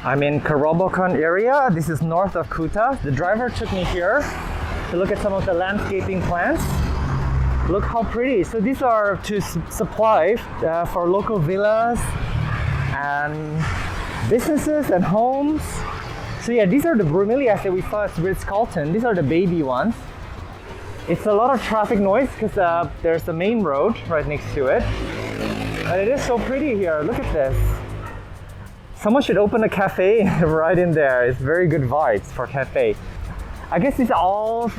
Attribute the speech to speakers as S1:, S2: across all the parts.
S1: I'm in Kerobokan area. This is north of Kuta. The driver took me here to look at some of the landscaping plants. Look how pretty. So these are to supply for local villas and businesses and homes. So yeah, these are the bromeliads that we saw at Ritz-Carlton. These are the baby ones. It's a lot of traffic noise because there's the main road right next to it. But it is so pretty here. Look at this. Someone should open a cafe right in there. It's very good vibes for cafe. I guess these are all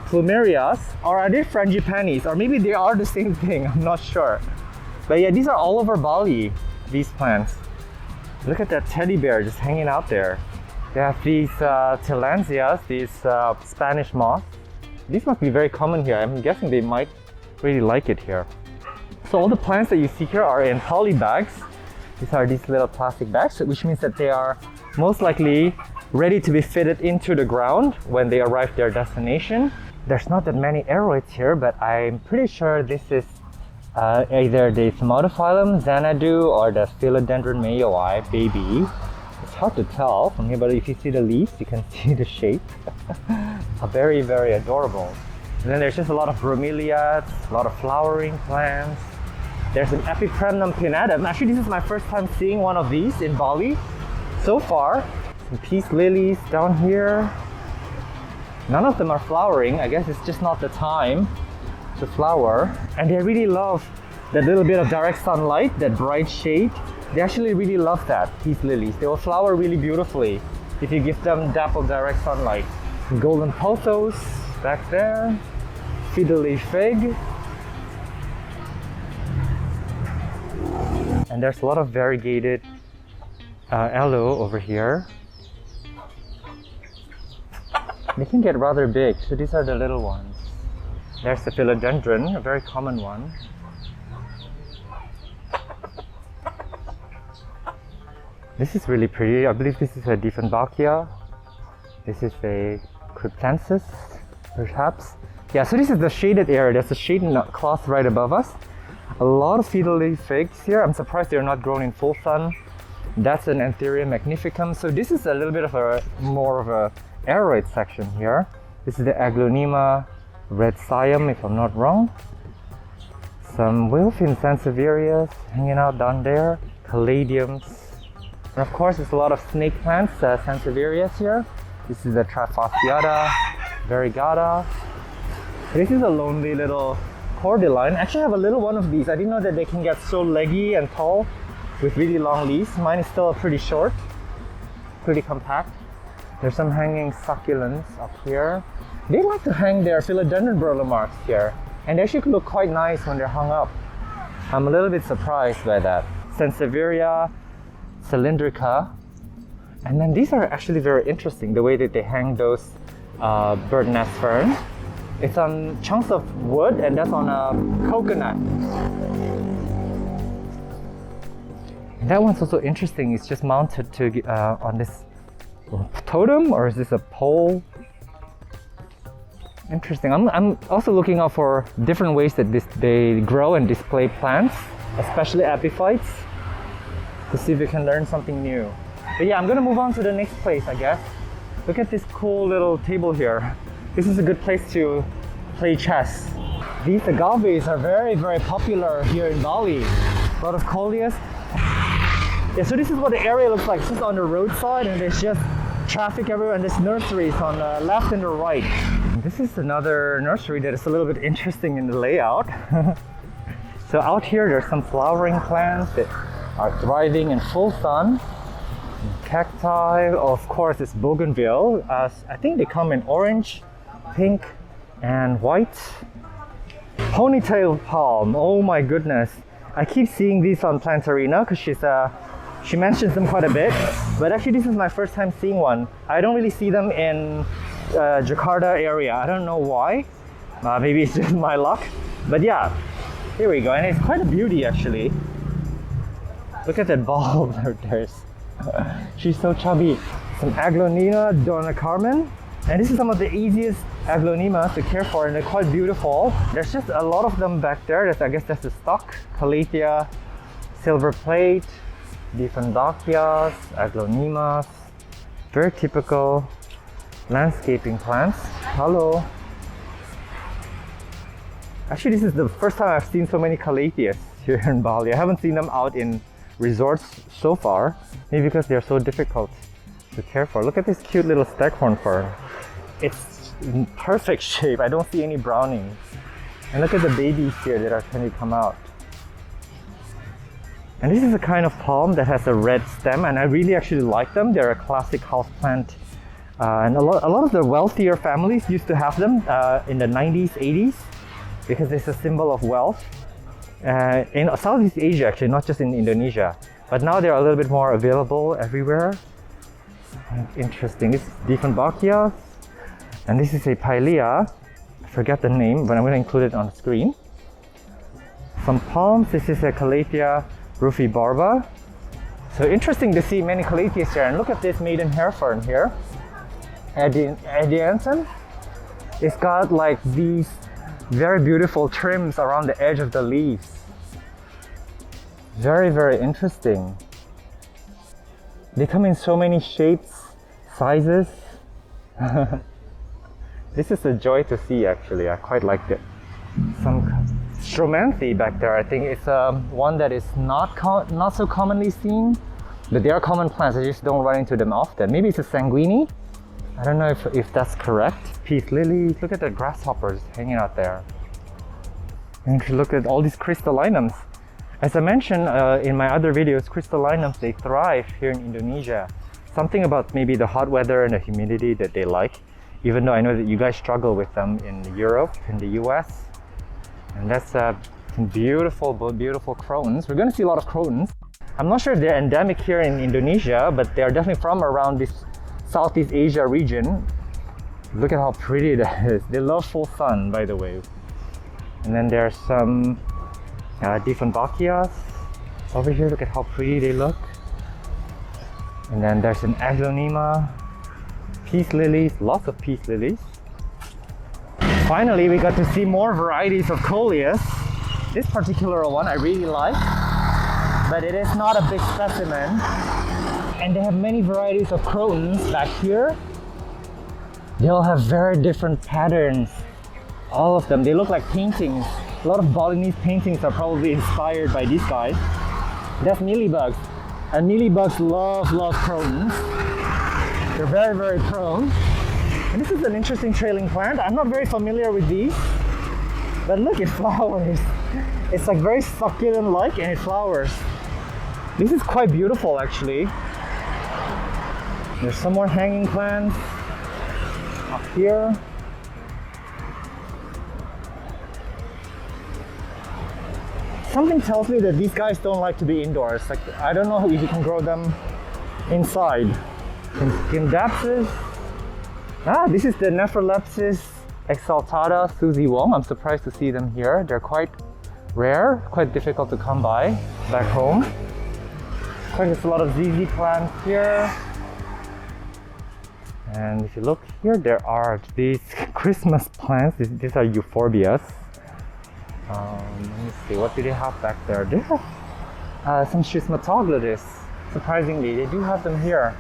S1: plumerias, or are they frangipanis? Or maybe they are the same thing, I'm not sure. But yeah, these are all over Bali, these plants. Look at that teddy bear just hanging out there. They have these tillandsias, these Spanish moss. These must be very common here. I'm guessing they might really like it here. So all the plants that you see here are in poly bags. These are these little plastic bags, which means that they are most likely ready to be fitted into the ground when they arrive their destination. There's not that many aroids here, but I'm pretty sure this is either the Thermophyllum Xanadu or the Philodendron mayoi baby. It's hard to tell from here, but if you see the leaves, you can see the shape. Very, very adorable. And then there's just a lot of bromeliads, a lot of flowering plants. There's an Peperomia pinnatum. Actually, this is my first time seeing one of these in Bali so far. Some peace lilies down here. None of them are flowering. I guess it's just not the time to flower. And they really love that little bit of direct sunlight, that bright shade. They actually really love that, peace lilies. They will flower really beautifully if you give them dappled direct sunlight. Golden pothos back there. Fiddly fig. And there's a lot of variegated aloe over here. They can get rather big, so these are the little ones. There's the philodendron, a very common one. This is really pretty. I believe this is a Dieffenbachia. This is a Cryptanthus, perhaps. Yeah, so this is the shaded area. There's a shaded cloth right above us. A lot of fiddly figs here. I'm surprised they're not grown in full sun. That's an Anthurium magnificum. So this is a little bit of a more of a aroid section here. This is the Aglonema red siam, if I'm not wrong. Some Wilfin sansevierias hanging out down there. Caladiums. And of course, there's a lot of snake plants, sansevierias here. This is the Trifasciata variegata. This is a lonely little cordyline. Actually, I have a little one of these. I didn't know that they can get so leggy and tall with really long leaves. Mine is still pretty short, pretty compact. There's some hanging succulents up here. They like to hang their philodendron burlemarks here, and they actually look quite nice when they're hung up. I'm a little bit surprised by that. Sansevieria cylindrica. And then these are actually very interesting, the way that they hang those bird nest fern. It's on chunks of wood, and that's on a coconut. And that one's also interesting. It's just mounted to on this totem, or is this a pole? Interesting. I'm also looking out for different ways that they grow and display plants, especially epiphytes, to see if we can learn something new. But yeah, I'm gonna move on to the next place, I guess. Look at this cool little table here. This is a good place to play chess. These agaves are very, very popular here in Bali. A lot of coleus. Yeah, so this is what the area looks like. It's just on the roadside, and there's just traffic everywhere, and there's nurseries on the left and the right. This is another nursery that is a little bit interesting in the layout. So out here, there's some flowering plants that are thriving in full sun. Cacti, of course, it's bougainville. I think they come in orange, pink, and white. Ponytail palm, oh my goodness. I keep seeing these on Plantarina because she mentions them quite a bit. But actually, this is my first time seeing one. I don't really see them in Jakarta area. I don't know why. Maybe it's just my luck. But yeah, here we go. And it's quite a beauty, actually. Look at that bulb there. She's so chubby. Some Aglonema dona Carmen. And this is some of the easiest Aglonemas to care for, and they're quite beautiful. There's just a lot of them back there. I guess that's the stock. Calathea, silver plate. Dieffenbachias, aglaonemas, very typical landscaping plants. Hello. Actually, this is the first time I've seen so many Calatheas here in Bali. I haven't seen them out in resorts so far, maybe because they're so difficult to care for. Look at this cute little staghorn fern. It's in perfect shape. I don't see any browning. And look at the babies here that are trying to come out. And this is a kind of palm that has a red stem, and I really actually like them. They're a classic house plant. And a lot of the wealthier families used to have them in the 90s, 80s, because it's a symbol of wealth. In Southeast Asia, actually, not just in Indonesia. But now they're a little bit more available everywhere. Interesting. This is Dieffenbachia, and this is a Pilea. I forget the name, but I'm going to include it on the screen. Some palms. This is a Calathea rufibarba. So interesting to see many Calatheas here. And look at this maiden hair fern here. Adianson. It's got like these very beautiful trims around the edge of the leaves. Very, very interesting. They come in so many shapes, sizes. This is a joy to see, actually. I quite liked it. Some Stromanthe back there. I think it's one that is not so commonly seen, but they are common plants. I just don't run into them often. Maybe it's a sanguine. I don't know if that's correct. Peace lilies. Look at the grasshoppers hanging out there. And if you look at all these crystallinums. As I mentioned in my other videos, crystallinums, they thrive here in Indonesia. Something about maybe the hot weather and the humidity that they like, even though I know that you guys struggle with them in Europe, in the US. And that's some beautiful, beautiful crotons. We're going to see a lot of crotons. I'm not sure if they're endemic here in Indonesia, but they're definitely from around this Southeast Asia region. Look at how pretty that is. They love full sun, by the way. And then there's some Dieffenbachias over here. Look at how pretty they look. And then there's an aglaonema, peace lilies, lots of peace lilies. Finally, we got to see more varieties of coleus. This particular one I really like, but it is not a big specimen. And they have many varieties of crotons back here. They all have very different patterns. All of them, they look like paintings. A lot of Balinese paintings are probably inspired by these guys. That's mealybugs. And mealybugs love crotons. They're very, very prone. And this is an interesting trailing plant. I'm not very familiar with these, but look, it flowers. It's like very succulent-like, and it flowers. This is quite beautiful, actually. There's some more hanging plants up here. Something tells me that these guys don't like to be indoors. Like, I don't know if you can grow them inside. Skindapsus. This is the Nephrolepsis exaltada Susie Wong. I'm surprised to see them here. They're quite rare, quite difficult to come by back home. There's a lot of ZZ plants here. And if you look here, there are these Christmas plants. These are euphorbias. Let me see, what do they have back there? They have some schismatoglotis. Surprisingly, they do have them here.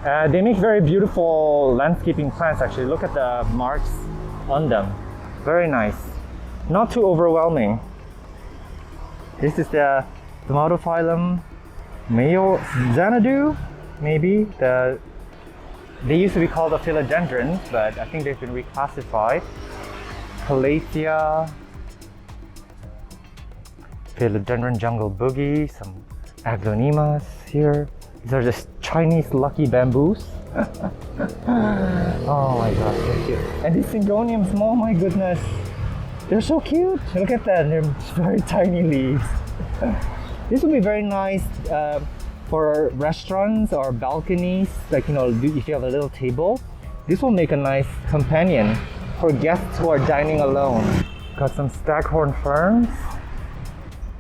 S1: They make very beautiful landscaping plants, actually. Look at the marks on them. Very nice. Not too overwhelming. This is the Tomatophyllum Mayo Xanadu, maybe. They used to be called the philodendrons, but I think they've been reclassified. Calathea, philodendron jungle boogie, some aglaonemas here. These are just Chinese lucky bamboos. Oh my gosh, they're cute. And these syngoniums, oh my goodness. They're so cute. Look at that, they're very tiny leaves. This would be very nice for restaurants or balconies. Like, you know, if you have a little table, this will make a nice companion for guests who are dining alone. Got some staghorn ferns.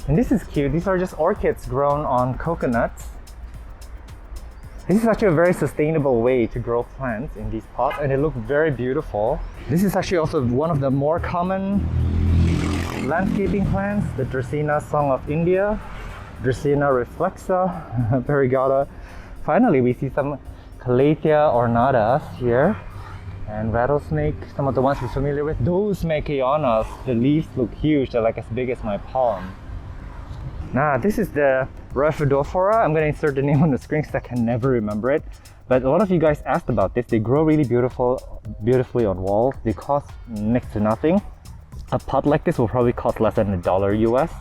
S1: And this is cute. These are just orchids grown on coconuts. This is actually a very sustainable way to grow plants in these pots, and they look very beautiful. This is actually also one of the more common landscaping plants, the Dracaena Song of India. Dracaena reflexa, variegata. Finally, we see some Calathea ornatas here. And rattlesnake, some of the ones we're familiar with. Those Mecaionas, the leaves look huge. They're like as big as my palm. Nah, this is the Rhaphidophora. I'm gonna insert the name on the screen because I can never remember it. But a lot of you guys asked about this. They grow really beautifully on walls. They cost next to nothing. A pot like this will probably cost less than $1 US.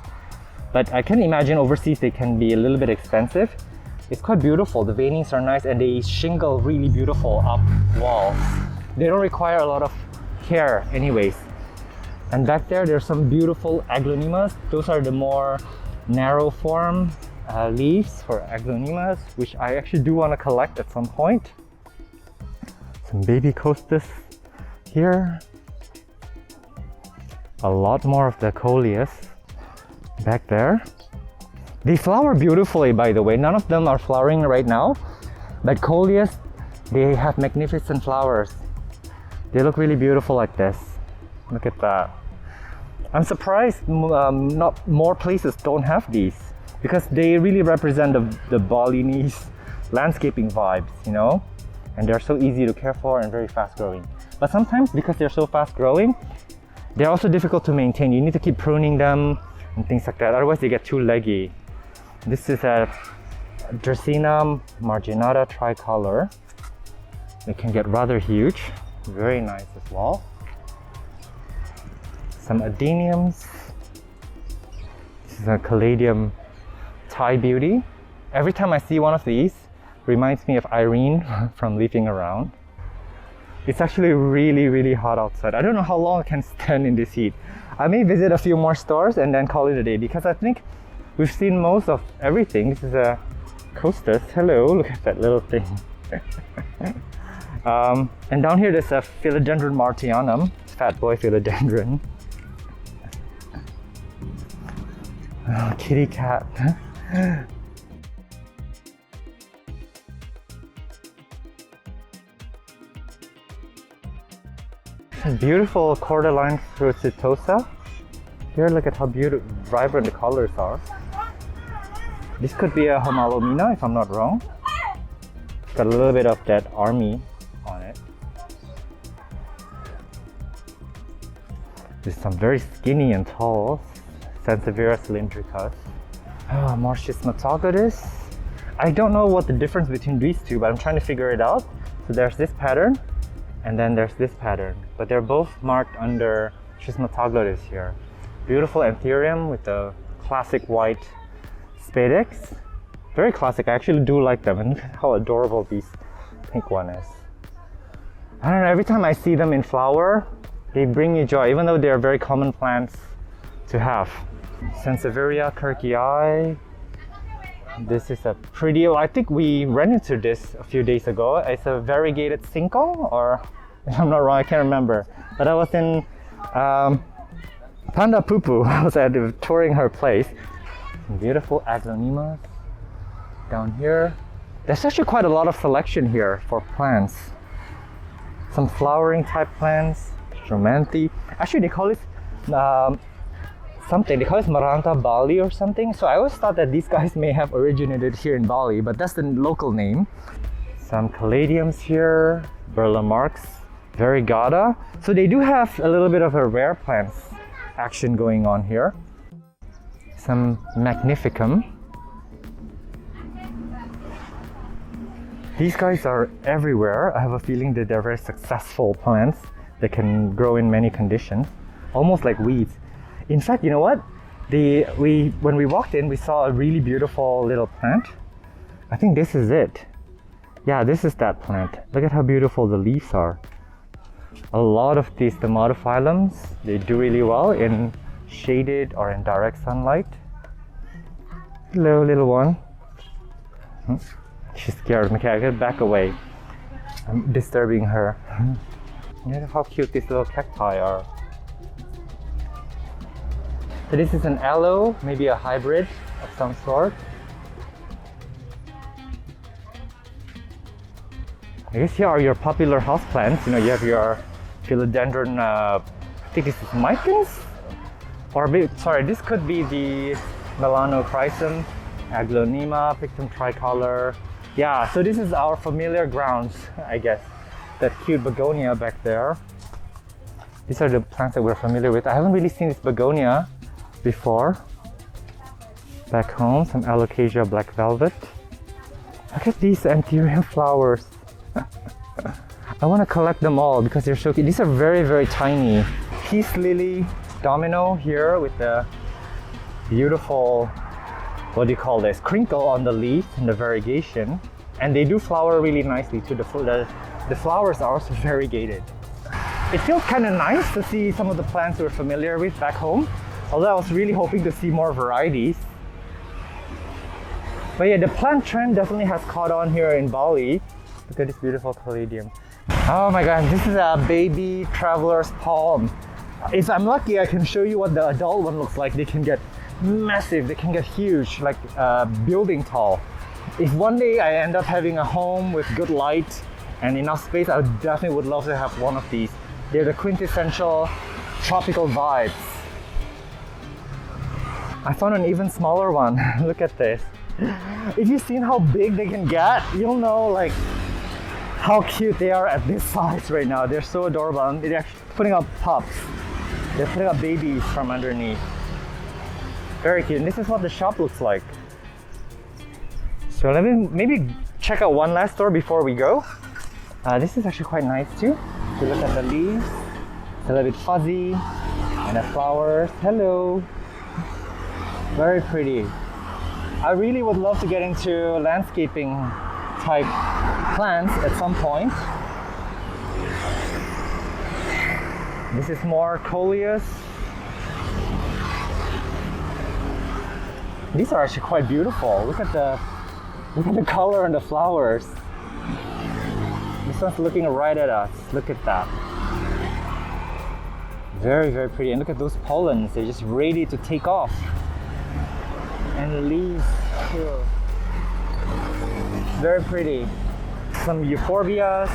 S1: But I can imagine overseas they can be a little bit expensive. It's quite beautiful. The veinings are nice and they shingle really beautiful up walls. They don't require a lot of care anyways. And back there's some beautiful aglaonemas. Those are the more narrow form leaves for aglaonemas, which I actually do want to collect at some point. Some baby costus here. A lot more of the coleus back there. They flower beautifully, by the way. None of them are flowering right now, but coleus, they have magnificent flowers. They look really beautiful like this. Look at that. I'm surprised not more places don't have these, because they really represent the Balinese landscaping vibes, you know? And they're so easy to care for and very fast growing. But sometimes, because they're so fast growing, they're also difficult to maintain. You need to keep pruning them and things like that, otherwise they get too leggy. This is a Dracaena marginata tricolor. It can get rather huge. Very nice as well. Some adeniums. This is a caladium Thai beauty. Every time I see one of these, reminds me of Irene from Leafing Around. It's actually really hot outside. I don't know how long I can stand in this heat. I may visit a few more stores and then call it a day, because I think we've seen most of everything. This is a costus. Hello, look at that little thing. And down here there's a Philodendron martianum, fat boy philodendron. Oh, kitty cat. Beautiful cordyline fructuosa. Here, look at how beautiful, vibrant the colors are. This could be a Homalomina if I'm not wrong. It's got a little bit of that army on it. There's some very skinny and tall Sansevieria cylindricus. More Schismatoglotis. I don't know what the difference between these two, but I'm trying to figure it out. So there's this pattern, and then there's this pattern, but they're both marked under Schismatoglotis here. Beautiful anthurium with the classic white spadix. Very classic. I actually do like them, and look at how adorable this pink one is. I don't know, every time I see them in flower, they bring me joy, even though they're very common plants to have. Sansevieria kirkii. This is a pretty, I think we ran into this a few days ago. It's a variegated cinco, or if I'm not wrong, I can't remember. But I was in Panda Pupu. I was touring her place. Some beautiful aglaonemas down here. There's actually quite a lot of selection here for plants. Some flowering type plants, Stromanthi. Actually, they call it something. They call it Maranta Bali or something. So I always thought that these guys may have originated here in Bali, but that's the local name. Some caladiums here, Burlamarx, variegata. So they do have a little bit of a rare plants action going on here. Some Magnificum. These guys are everywhere. I have a feeling that they're very successful plants that can grow in many conditions, almost like weeds. In fact, you know what? When we walked in, we saw a really beautiful little plant. I think this is it. Yeah, this is that plant. Look at how beautiful the leaves are. A lot of these dermatophyllums, they do really well in shaded or in direct sunlight. Hello, little one. She's scared. Okay, I gotta back away. I'm disturbing her. Look at how cute these little cacti are. So this is an aloe, maybe a hybrid of some sort. I guess here are your popular houseplants. You know, you have your philodendron, I think this is micans? Or maybe, sorry, this could be the Melanochrysum Aglonema, Pictum tricolor. Yeah, so this is our familiar grounds, I guess. That cute begonia back there. These are the plants that we're familiar with. I haven't really seen this begonia before. Back home, some Alocasia black velvet. Look at these anthurium flowers. I want to collect them all because they're so cute. These are very, very tiny. Peace lily domino here with the beautiful, what do you call this, crinkle on the leaf and the variegation. And they do flower really nicely too. The flowers are also variegated. It feels kind of nice to see some of the plants we're familiar with back home, although I was really hoping to see more varieties. But yeah, the plant trend definitely has caught on here in Bali. Look at this beautiful caladium. Oh my god, this is a baby traveler's palm. If I'm lucky, I can show you what the adult one looks like. They can get massive, they can get huge, like building tall. If one day I end up having a home with good light and enough space, I definitely would love to have one of these. They're the quintessential tropical vibes. I found an even smaller one. Look at this. If you've seen how big they can get, you'll know like how cute they are at this size right now. They're so adorable. They're actually putting up pups. They're putting up babies from underneath. Very cute. And this is what the shop looks like. So let me maybe check out one last store before we go. This is actually quite nice too. If you look at the leaves, it's a little bit fuzzy. And the flowers. Hello. Very pretty. I really would love to get into landscaping type plants at some point. This is more coleus. These are actually quite beautiful. Look at the color and the flowers. This one's looking right at us. Look at that. Very, very pretty. And look at those pollens. They're just ready to take off. And the leaves too. Very pretty. Some euphorbias.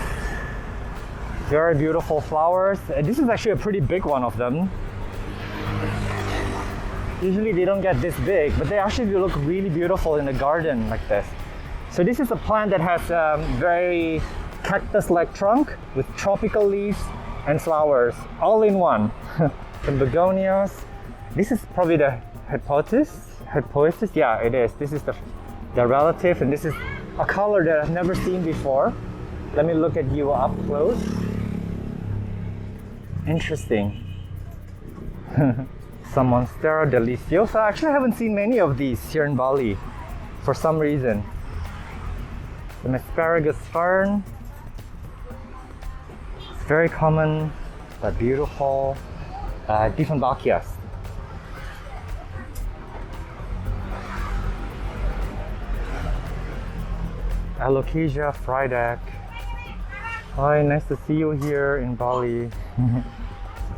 S1: Very beautiful flowers. This is actually a pretty big one of them. Usually they don't get this big, but they actually look really beautiful in a garden like this. So this is a plant that has a very cactus-like trunk with tropical leaves and flowers all in one. Some begonias. This is probably the Hypoesis? Yeah, it is. This is the relative, and this is a color that I've never seen before. Let me look at you up close. Interesting. Some Monstera deliciosa. Actually, I haven't seen many of these here in Bali for some reason. Some asparagus fern. It's very common but beautiful. Dieffenbachias. Alocasia fried. Hi, nice to see you here in Bali.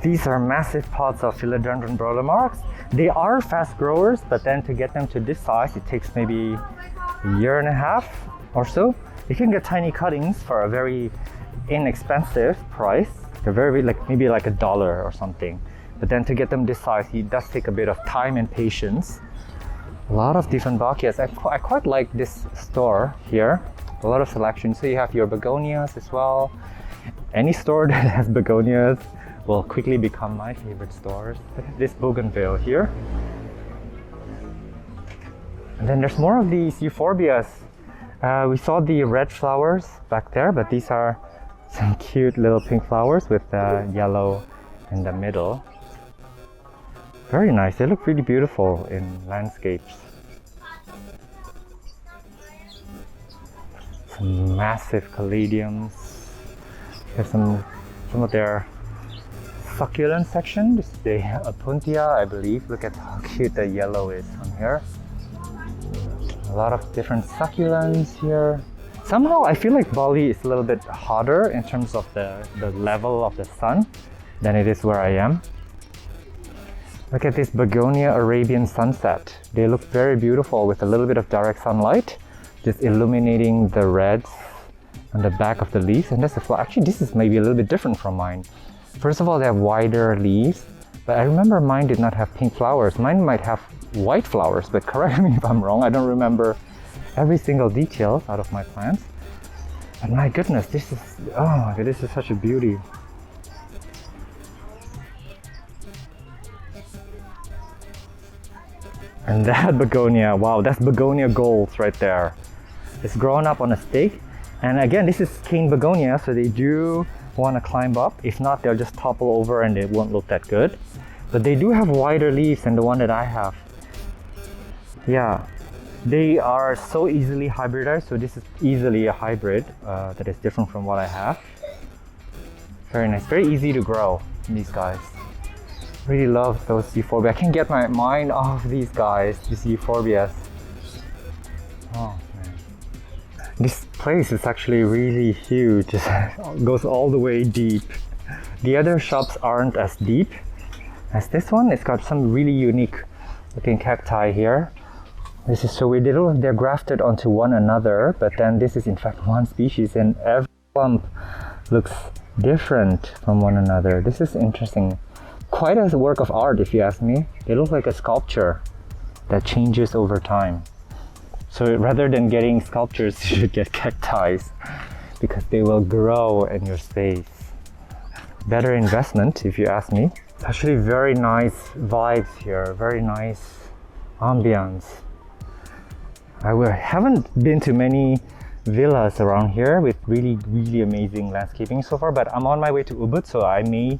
S1: These are massive pots of Philodendron Brolamarx. They are fast growers, but then to get them to this size, it takes maybe a year and a half or so. You can get tiny cuttings for a very inexpensive price. They're very maybe like $1 or something. But then to get them this size, it does take a bit of time and patience. A lot of different Dieffenbachias. I quite like this store here. A lot of selection. So you have your begonias as well. Any store that has begonias will quickly become my favorite stores. Look at this bougainville here. And then there's more of these euphorbias. We saw the red flowers back there, but these are some cute little pink flowers with yellow in the middle. Very nice. They look really beautiful in landscapes. Some massive caladiums. Here's some of their succulent section. This is the Apuntia, I believe. Look at how cute the yellow is on here. A lot of different succulents here. Somehow I feel like Bali is a little bit hotter in terms of the level of the sun than it is where I am. Look at this Begonia Arabian sunset. They look very beautiful with a little bit of direct sunlight, just illuminating the reds on the back of the leaves. And that's the flower. Actually, this is maybe a little bit different from mine. First of all, they have wider leaves, but I remember mine did not have pink flowers. Mine might have white flowers, but correct me if I'm wrong. I don't remember every single detail out of my plants. But my goodness, this is, oh my god, this is such a beauty. And that begonia, wow, that's begonia golds right there. It's grown up on a stake. And again, this is cane begonia, so they do want to climb up. If not, they'll just topple over and it won't look that good. But they do have wider leaves than the one that I have. Yeah, they are so easily hybridized. So this is easily a hybrid that is different from what I have. Very nice, very easy to grow, these guys. Really love those euphorbia. I can't get my mind off these guys, these euphorbias. Oh man. This place is actually really huge. It goes all the way deep. The other shops aren't as deep as this one. It's got some really unique looking cacti here. This is so weird. They're grafted onto one another, but then this is in fact one species and every clump looks different from one another. This is interesting. Quite a work of art, if you ask me. They look like a sculpture that changes over time. So rather than getting sculptures, you should get cacti because they will grow in your space. Better investment, if you ask me. It's actually very nice vibes here, very nice ambience. I haven't been to many villas around here with really amazing landscaping so far, but I'm on my way to Ubud, so I may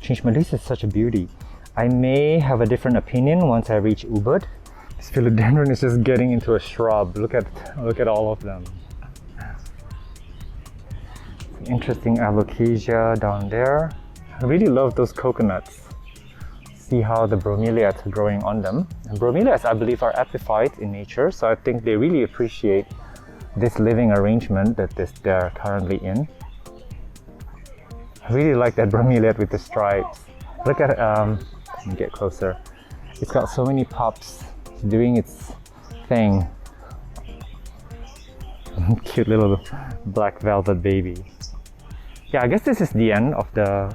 S1: change my. This is such a beauty. I may have a different opinion once I reach Ubud. This philodendron is just getting into a shrub. Look at all of them. Interesting alocasia down there. I really love those coconuts. See how the bromeliads are growing on them. And bromeliads, I believe, are epiphytes in nature, so I think they really appreciate this living arrangement that they're currently in. I really like that bromeliad with the stripes. Look at let me get closer. It's got so many pups doing its thing. Cute little black velvet baby. Yeah, I guess this is the end of the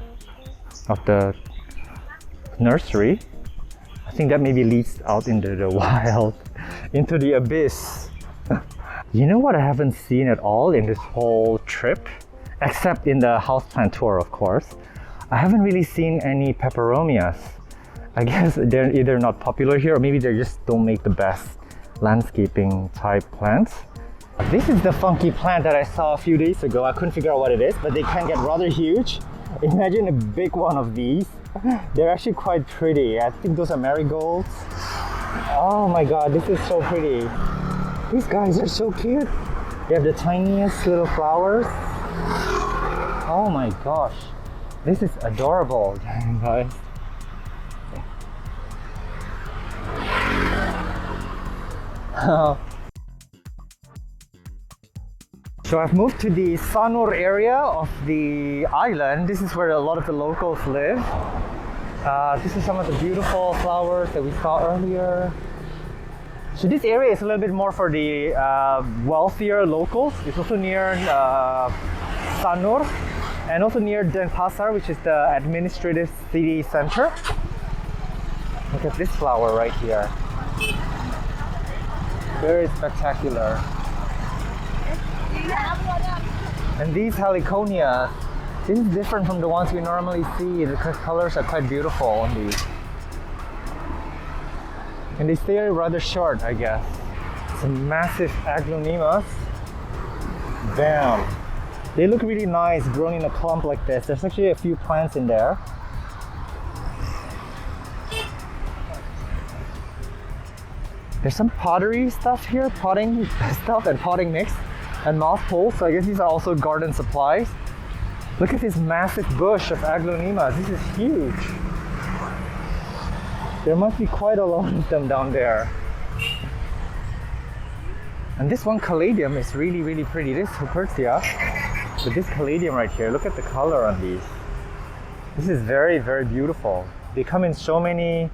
S1: nursery. I think that maybe leads out into the wild, into the abyss. You know what I haven't seen at all in this whole trip? Except in the houseplant tour, of course. I haven't really seen any peperomias. I guess they're either not popular here or maybe they just don't make the best landscaping type plants. This is the funky plant that I saw a few days ago. I couldn't figure out what it is, but they can get rather huge. Imagine a big one of these. They're actually quite pretty. I think those are marigolds. Oh my god, this is so pretty. These guys are so cute. They have the tiniest little flowers. Oh my gosh, this is adorable, guys. So I've moved to the Sanur area of the island. This is where a lot of the locals live. This is some of the beautiful flowers that we saw earlier. So this area is a little bit more for the wealthier locals. It's also near Sanur and also near Denpasar, which is the administrative city center. Look at this flower right here. Very spectacular. And these heliconias, this is different from the ones we normally see. The colors are quite beautiful on these. And they stay rather short, I guess. Some massive aglaonemas. Bam! They look really nice growing in a clump like this. There's actually a few plants in there. There's some pottery stuff here, potting stuff and potting mix and moth poles. So I guess these are also garden supplies. Look at this massive bush of aglaonemas. This is huge. There must be quite a lot of them down there. And this one caladium is really pretty. This is Hupertia. But this caladium right here, look at the color on these. This is very beautiful. They come in so many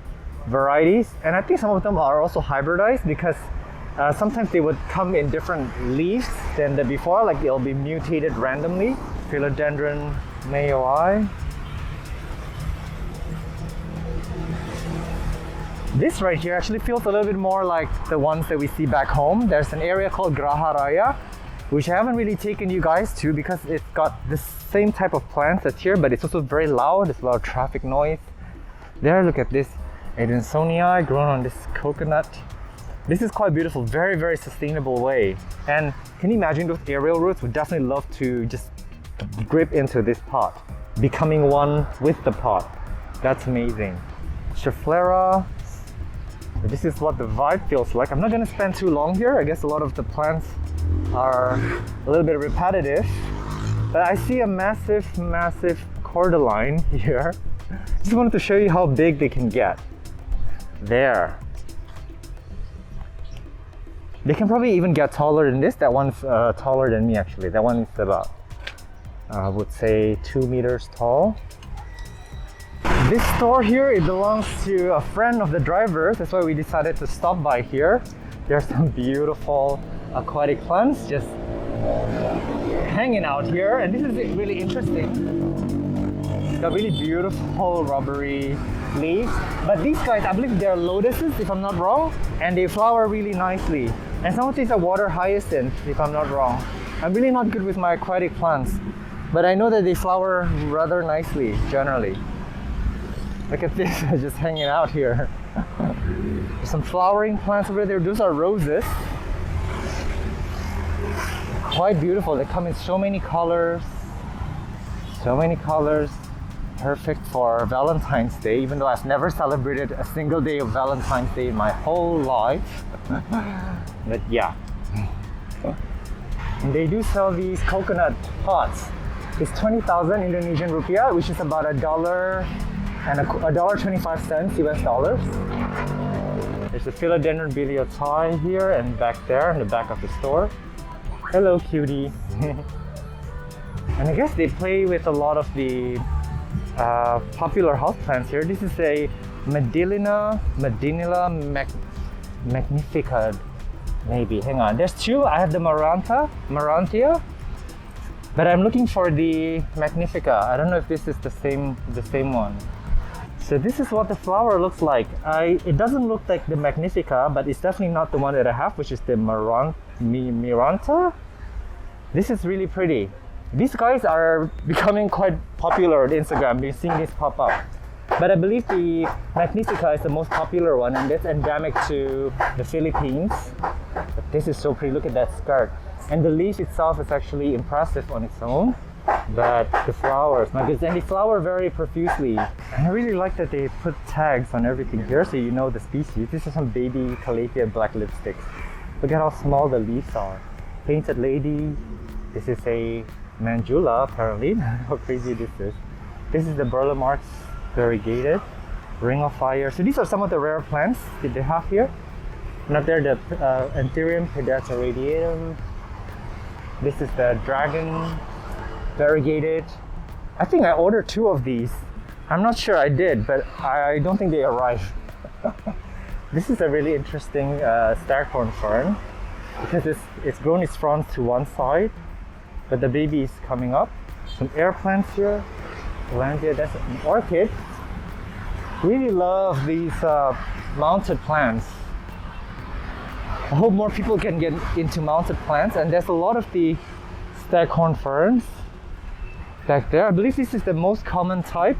S1: varieties, and I think some of them are also hybridized because sometimes they would come in different leaves than the before, like they'll be mutated randomly. Philodendron mayoi. This right here actually feels a little bit more like the ones that we see back home. There's an area called Graha Raya, which I haven't really taken you guys to because it's got the same type of plants that's here, but it's also very loud. There's a lot of traffic noise. There, look at this Adansonii grown on this coconut. This is quite beautiful, very, very sustainable way. And can you imagine those aerial roots? Would definitely love to just grip into this pot, becoming one with the pot. That's amazing. Schefflera. This is what the vibe feels like. I'm not gonna spend too long here. I guess a lot of the plants are a little bit repetitive, but I see a massive, massive cordyline here. Just wanted to show you how big they can get. There. They can probably even get taller than this. That one's taller than me actually. That one is about, I would say 2 meters tall. This store here, it belongs to a friend of the driver. That's why we decided to stop by here. There's some beautiful aquatic plants just hanging out here. And this is really interesting. It's got really beautiful rubbery leaves. But these guys, I believe they're lotuses, if I'm not wrong. And they flower really nicely. And some of these are water hyacinth, if I'm not wrong. I'm really not good with my aquatic plants, but I know that they flower rather nicely, generally. Look at this, just hanging out here. There's some flowering plants over there. Those are roses. Quite beautiful. They come in so many colors. So many colors. Perfect for Valentine's Day, even though I've never celebrated a single day of Valentine's Day in my whole life. But yeah. And they do sell these coconut pots. It's 20,000 Indonesian rupiah, which is about $1 and $1.25 US dollars. There's a philodendron biliatai here and back there in the back of the store. Hello, cutie. And I guess they play with a lot of the popular houseplants here. This is a Medinilla magnifica, maybe. Hang on, there's two. I have the Marantia, but I'm looking for the Magnifica. I don't know if this is the same one. So this is what the flower looks like. It doesn't look like the Magnifica, but it's definitely not the one that I have, which is the Miranta. This is really pretty. These guys are becoming quite popular on Instagram. We're seeing these pop up. But I believe the Magnifica is the most popular one, and that's endemic to the Philippines. But this is so pretty. Look at that skirt. And the leaf itself is actually impressive on its own. But the flowers, my goodness, and they flower very profusely. And I really like that they put tags on everything here so you know the species. This is some baby Calathea black lipsticks. Look at how small the leaves are. Painted lady. This is a Mandula, apparently. How crazy this is. This is the Burle Marx variegated. Ring of Fire. So these are some of the rare plants that they have here. Not there, the Anthurium pedicellarium. This is the Dragon variegated. I think I ordered 2 of these. I'm not sure I did, but I don't think they arrived. This is a really interesting staghorn fern because it's grown its fronds to one side, but the baby is coming up. Some air plants here. Landia, that's an orchid. Really love these mounted plants. I hope more people can get into mounted plants, and there's a lot of the staghorn ferns back there. I believe this is the most common type.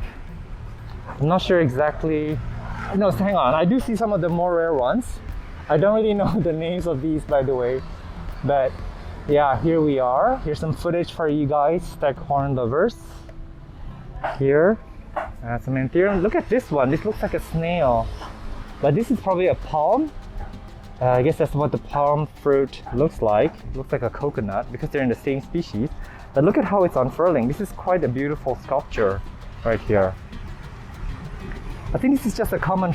S1: I'm not sure exactly. No, hang on. I do see some of the more rare ones. I don't really know the names of these, by the way. But yeah, here we are. Here's some footage for you guys, staghorn lovers. Here, some Anthurium. Look at this one. This looks like a snail, but this is probably a palm. I guess that's what the palm fruit looks like. It looks like a coconut because they're in the same species. But look at how it's unfurling. This is quite a beautiful sculpture right here. I think this is just a common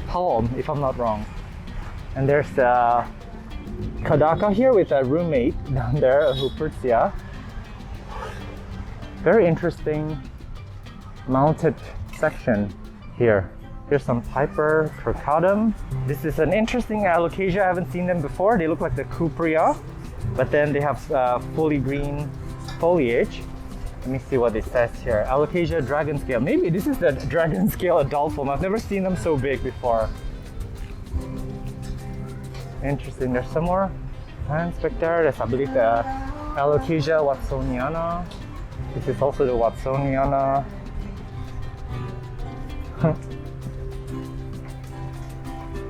S1: palm, if I'm not wrong. And there's Kadaka here with a roommate down there, a Hupertia. Very interesting mounted section here. Here's some Piper crocodum. This is an interesting Alocasia. I haven't seen them before. They look like the Cupria, but then they have fully green foliage. Let me see what it says here. Alocasia dragon scale. Maybe this is the dragon scale adult form. I've never seen them so big before. Interesting. There's some more plants back there. There's, I believe, the Alocasia watsoniana. This is also the watsoniana.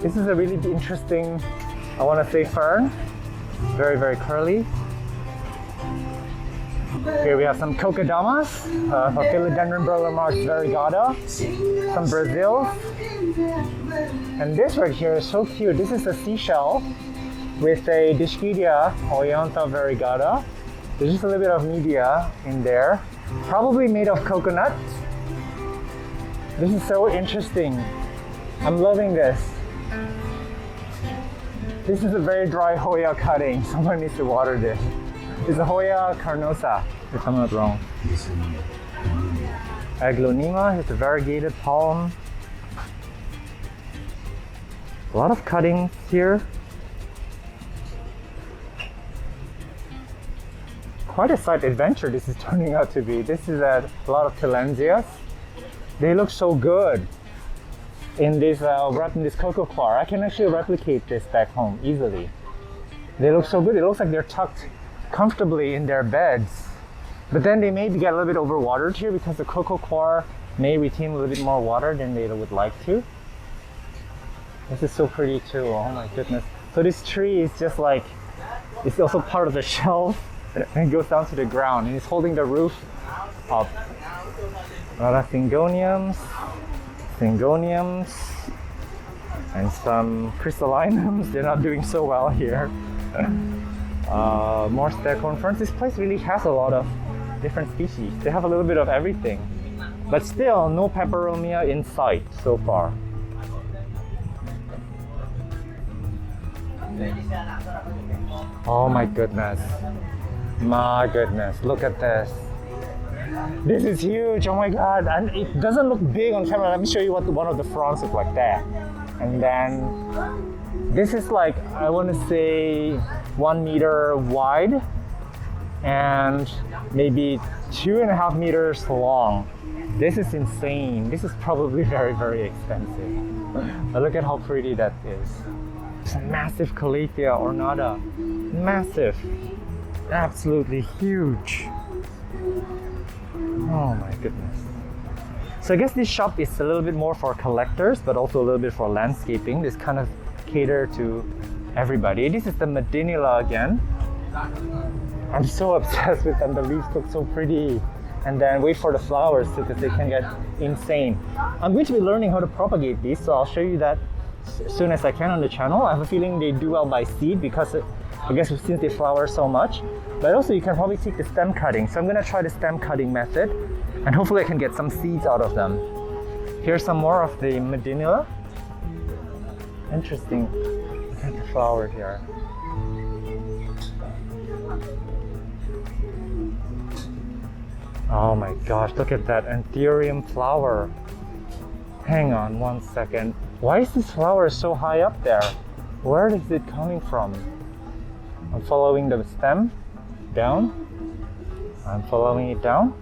S1: This is a really interesting, I want to say, fern. Very, very curly. Here we have some cocodamas, Philodendron burlemarx variegata, some Brazils. And this right here is so cute. This is a seashell with a Dischidia ornata variegata. There's just a little bit of media in there, probably made of coconut. This is so interesting. I'm loving this. This is a very dry Hoya cutting. Someone needs to water this. It's a Hoya carnosa, if I'm not wrong. Aglonema is a variegated palm. A lot of cuttings here. Quite a side adventure this is turning out to be. This is a lot of Tillandsias. They look so good in this wrapped in this cocoa coir. I can actually replicate this back home easily. They look so good. It looks like they're tucked comfortably in their beds. But then they may get a little bit overwatered here because the cocoa coir may retain a little bit more water than they would like to. This is so pretty too. Oh my goodness. So this tree is just like, it's also part of the shelf and it goes down to the ground and it's holding the roof up. A lot of syngoniums, and some crystallinums. They're not doing so well here. More staghorn ferns. This place really has a lot of different species. They have a little bit of everything, but still no Peperomia in sight so far. Oh my goodness. My goodness, look at this. This is huge, oh my god. And it doesn't look big on camera. Let me show you what one of the fronds look like there. And then this is like, I want to say 1 meter wide and maybe 2.5 meters long. This is insane. This is probably very, very expensive. But look at how pretty that is. It's a massive Calathea ornata. Massive. Absolutely huge. Oh my goodness. So I guess this shop is a little bit more for collectors, but also a little bit for landscaping. This kind of cater to everybody. This is the Medinilla again. I'm so obsessed with them. The leaves look so pretty. And then wait for the flowers too, because they can get insane. I'm going to be learning how to propagate these, so I'll show you that as soon as I can on the channel. I have a feeling they do well by seed because I guess since they flower so much. But also you can probably take the stem cutting. So I'm gonna try the stem cutting method and hopefully I can get some seeds out of them. Here's some more of the Medinilla. Interesting. Look at the flower here. Oh my gosh, look at that anthurium flower. Hang on 1 second. Why is this flower so high up there? Where is it coming from? I'm following the stem down. I'm following it down.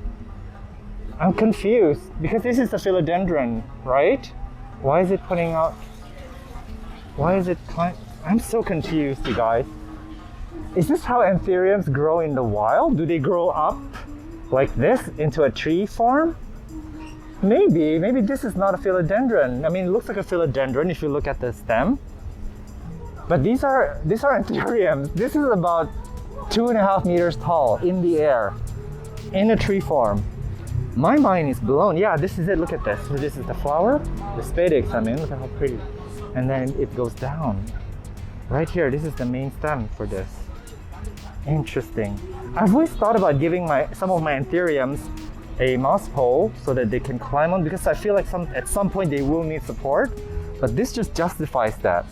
S1: I'm confused because this is a philodendron, right? Why is it putting out? Why is it I'm so confused, you guys. Is this how anthuriums grow in the wild? Do they grow up like this into a tree form? Maybe this is not a philodendron. I mean, it looks like a philodendron if you look at the stem. But these are anthuriums. This is about 2.5 meters tall in the air, in a tree form. My mind is blown. Yeah, this is it. Look at this. So this is the flower, the spadix. I mean, look at how pretty. And then it goes down. Right here, this is the main stem for this. Interesting. I've always thought about giving some of my anthuriums a moss pole so that they can climb on, because I feel like at some point they will need support. But this just justifies that.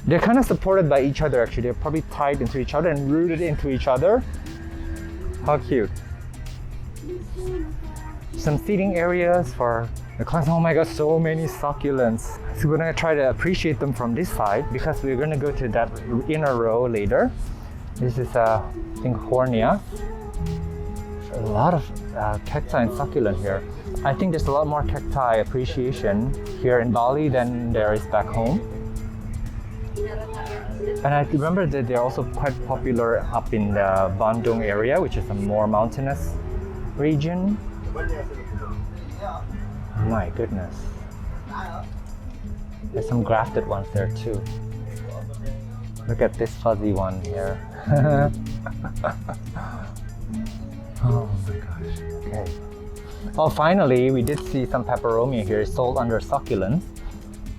S1: They're kind of supported by each other actually. They're probably tied into each other and rooted into each other. How cute. Some seating areas for the class. Oh my god, so many succulents. So we're gonna try to appreciate them from this side because we're gonna go to that inner row later. This is I think Hornia. A lot of cacti and succulent here. I think there's a lot more cacti appreciation here in Bali than there is back home. And I remember that they're also quite popular up in the Bandung area, which is a more mountainous region. My goodness. There's some grafted ones there too. Look at this fuzzy one here. Oh my gosh. Okay. Oh, finally, we did see some peperomia here sold under succulents.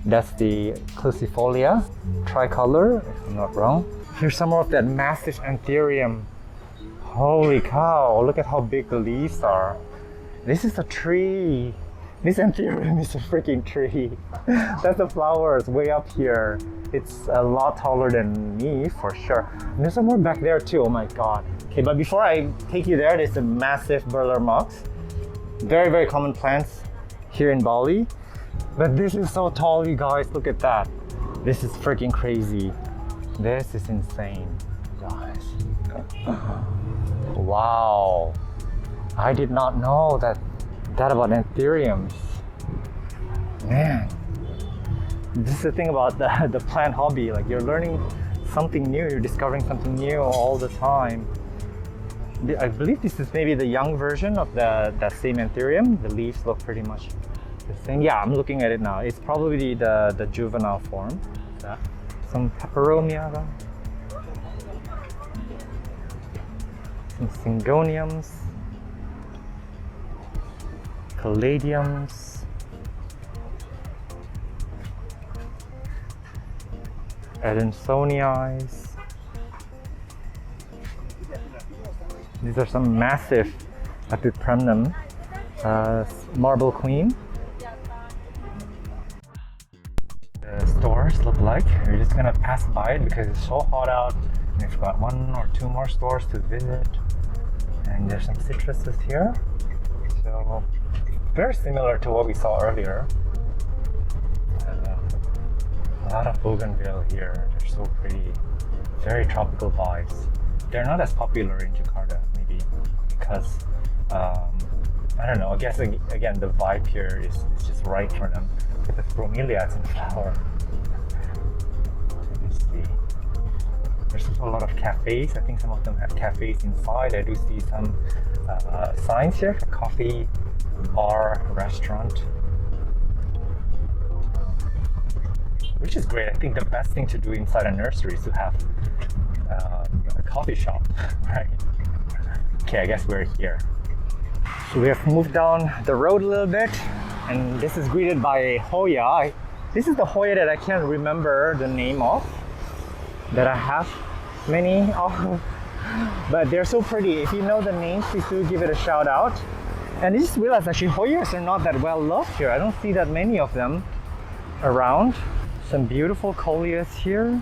S1: That's the crucifolia tricolor, if I'm not wrong. Here's some more of that massive anthurium. Holy cow, look at how big the leaves are. This is a tree. This anthurium is a freaking tree. That's the flowers way up here. It's a lot taller than me for sure. And there's some more back there too, oh my god. Okay, but before I take you there, there's a massive burler mox. Very, very common plants here in Bali. But this is so tall, you guys, look at that. This is freaking crazy. This is insane, guys. Wow. I did not know that about anthuriums. Man, this is the thing about the plant hobby. Like, you're learning something new, you're discovering something new all the time. I believe this is maybe the young version of that same anthurium. The leaves look pretty much the same. Yeah, I'm looking at it now. It's probably the juvenile form. Yeah. Some peperomia, some syngoniums, caladiums, adansonii. These are some massive Peperomia, marble queen. The stores look like we're just gonna pass by it because it's so hot out. We've got 1 or 2 more stores to visit, and there's some citruses here. So very similar to what we saw earlier. A lot of bougainville here. They're so pretty. Very tropical vibes. They're not as popular in Jakarta, maybe because I don't know. I guess again the vibe here is just right for them. Look at the bromeliads in flower. Let me see. There's also a lot of cafes. I think some of them have cafes inside. I do see some signs here for coffee, bar, restaurant, which is great. I think the best thing to do inside a nursery is to have a coffee shop, right? Okay, I guess we're here. So we have moved down the road a little bit, and this is greeted by a Hoya. This is the Hoya that I can't remember the name of, that I have many of, but they're so pretty. If you know the names, please do give it a shout out. And I just realized actually Hoyas are not that well loved here. I don't see that many of them around. Some beautiful coleus here.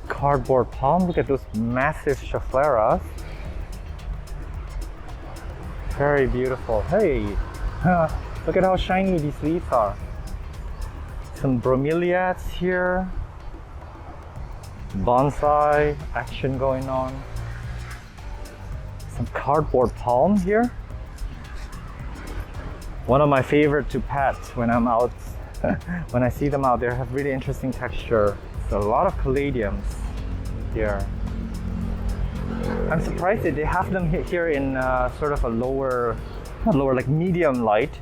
S1: Cardboard palm, look at those massive scheffleras. Very beautiful. Hey, look at how shiny these leaves are. Some bromeliads here. Bonsai action going on. Some cardboard palm here. One of my favorite to pet when I'm out. When I see them out, they have really interesting texture. So a lot of caladiums here. I'm surprised that they have them here in sort of a lower, not lower, like medium light,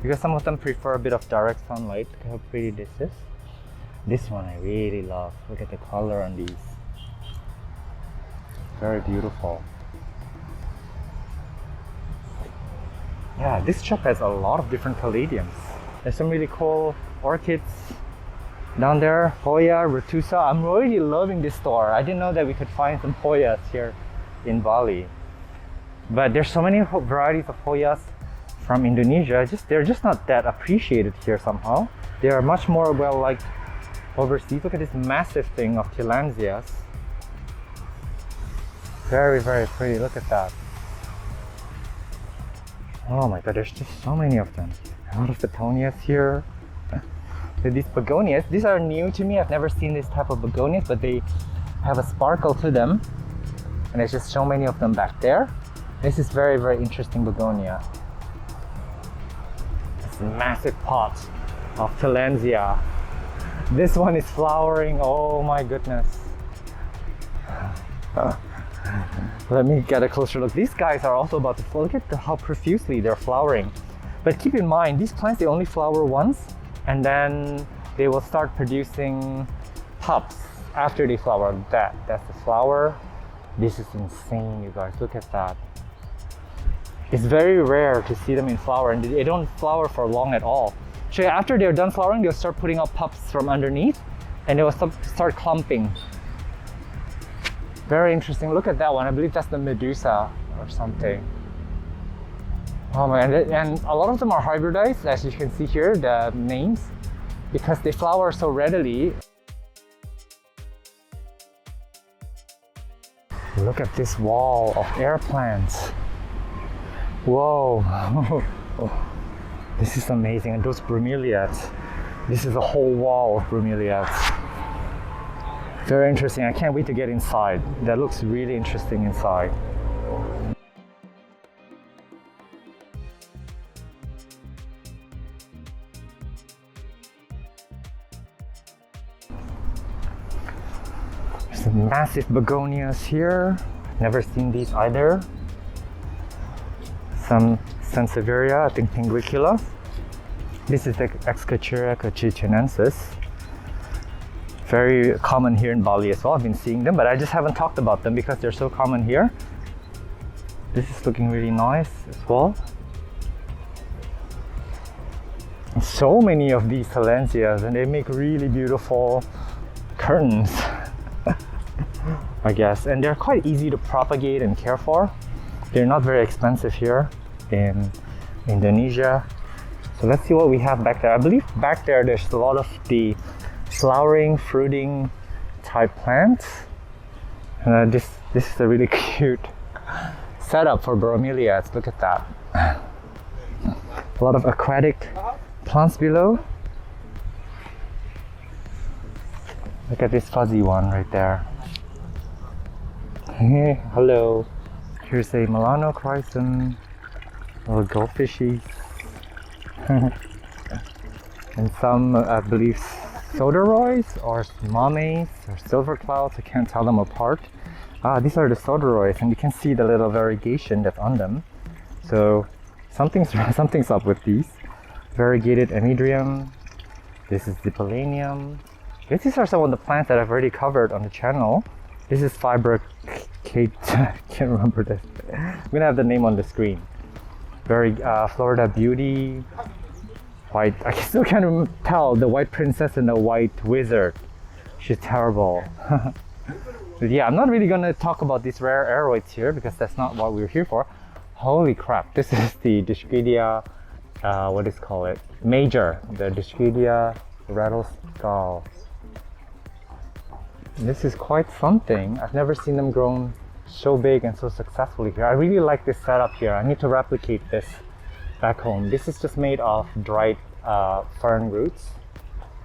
S1: because some of them prefer a bit of direct sunlight. Look how pretty this is. This one I really love. Look at the color on these. Very beautiful. Yeah, this shop has a lot of different caladiums. There's some really cool orchids down there. Hoya, retusa. I'm really loving this store. I didn't know that we could find some Hoyas here in Bali. But there's so many varieties of Hoyas from Indonesia. They're just not that appreciated here somehow. They are much more well liked overseas. Look at this massive thing of Tillandsias. Very, very pretty. Look at that. Oh my god, there's just so many of them. A lot of Begonias here. These Begonias, these are new to me. I've never seen this type of Begonias, but they have a sparkle to them. And there's just so many of them back there. This is very, very interesting Begonia. It's a massive pot. of Calathea. This one is flowering. Oh my goodness. Let me get a closer look. These guys are also about to flower. Look at how profusely they're flowering. But keep in mind, these plants, they only flower once, and then they will start producing pups after they flower. That's the flower. This is insane, you guys. Look at that. It's very rare to see them in flower, and they don't flower for long at all. So after they're done flowering, they'll start putting out pups from underneath, and they will start clumping. Very interesting. Look at that one. I believe that's the Medusa or something. Oh man, and a lot of them are hybridized, as you can see here, the names, because they flower so readily. Look at this wall of air plants. Whoa. This is amazing. And those bromeliads. This is a whole wall of bromeliads. Very interesting. I can't wait to get inside. That looks really interesting inside. There's some massive begonias here. Never seen these either. Some Sansevieria, I think pinguicula. This is the Excachuria cochinensis. Very common here in Bali as well. I've been seeing them, but I just haven't talked about them because they're so common here. This is looking really nice as well. And so many of these Calatheas, and they make really beautiful curtains, I guess. And they're quite easy to propagate and care for. They're not very expensive here in Indonesia. So let's see what we have back there. I believe back there there's a lot of the flowering, fruiting type plants. And this is a really cute setup for bromeliads. Look at that. A lot of aquatic plants below. Look at this fuzzy one right there. Hello. Here's a Milano chrysum, little goldfishies. And some, I believe, soderoys or mames or silver clouds. I can't tell them apart. These are the soderoys, and you can see the little variegation that's on them. So something's up with these. Variegated amydrium. This is the Polanium. These are some of the plants that I've already covered on the channel. This is Fibrocate. Can't remember this. I'm gonna have the name on the screen. Very Florida Beauty. White. I still can't tell the white princess and the white wizard. She's terrible. But yeah, I'm not really gonna talk about these rare aeroids here because that's not what we're here for. Holy crap! This is the Dischidia. What is called? Major. The Dischidia rattleskull. This is quite something. I've never seen them grown so big and so successfully here. I really like this setup here. I need to replicate this back home. This is just made of dried fern roots,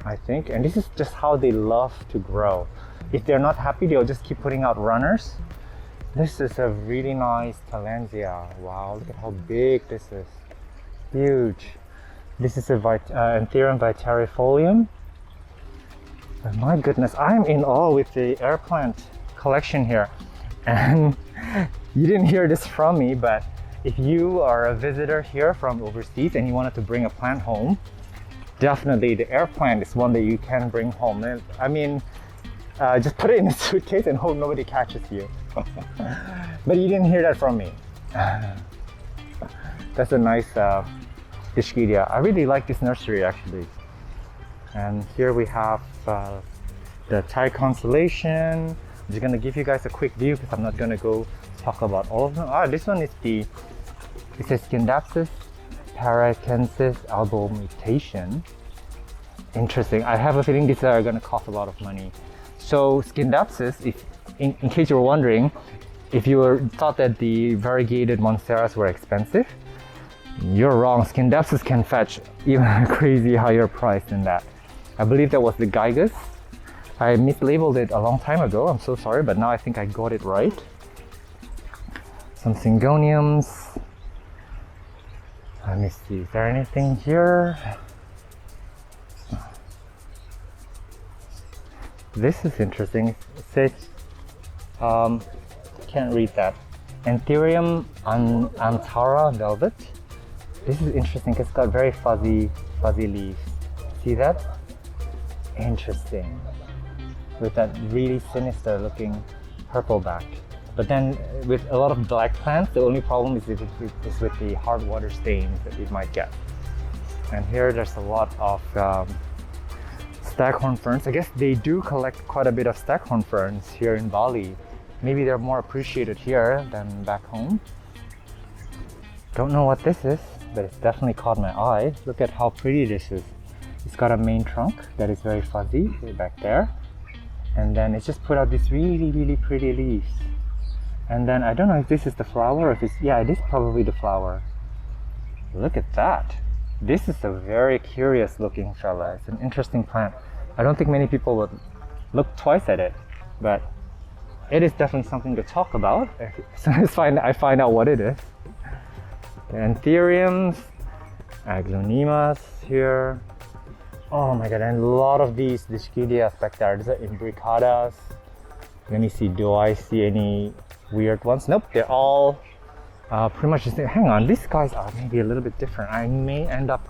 S1: I think. And this is just how they love to grow. If they're not happy, they'll just keep putting out runners. This is a really nice Calathea. Wow, look at how big this is. Huge. This is a Anthurium vitarifolium. Oh my goodness, I'm in awe with the air plant collection here. And you didn't hear this from me, but if you are a visitor here from overseas and you wanted to bring a plant home, definitely the air plant is one that you can bring home. And, I mean, just put it in a suitcase and hope nobody catches you. But you didn't hear that from me. That's a nice Dischidia. I really like this nursery actually. And here we have the Thai constellation. I'm just gonna give you guys a quick view because I'm not gonna go talk about all of them. This one is it says Scindapsus paracensis albomutation. Interesting. I have a feeling these are gonna cost a lot of money. So Scindapsus, if in case you were wondering, if you thought that the variegated monsteras were expensive, you're wrong. Scindapsus can fetch even a crazy higher price than that. I believe that was the Gigas. I mislabeled it a long time ago. I'm so sorry, but now I think I got it right. Some Syngoniums. Let me see, is there anything here? This is interesting. It says, can't read that. Anthurium antara velvet. This is interesting because it's got very fuzzy leaves. See that? Interesting. With that really sinister looking purple back. But then with a lot of black plants, the only problem is with the hard water stains that it might get. And here there's a lot of staghorn ferns. I guess they do collect quite a bit of staghorn ferns here in Bali. Maybe they're more appreciated here than back home. Don't know what this is, but it's definitely caught my eye. Look at how pretty this is. It's got a main trunk that is very fuzzy back there. And then it's just put out these really pretty leaves. And then I don't know if this is the flower or if it's, yeah, it is probably the flower. Look at that. This is a very curious looking fella. It's an interesting plant. I don't think many people would look twice at it, but it is definitely something to talk about as soon as I find out what it is. The anthuriums, aglaonemas here. Oh my god, and a lot of these Dischidia back there. These are imbricadas. Let me see, do I see any weird ones? Nope, they're all pretty much the same. Hang on, these guys are maybe a little bit different. I may end up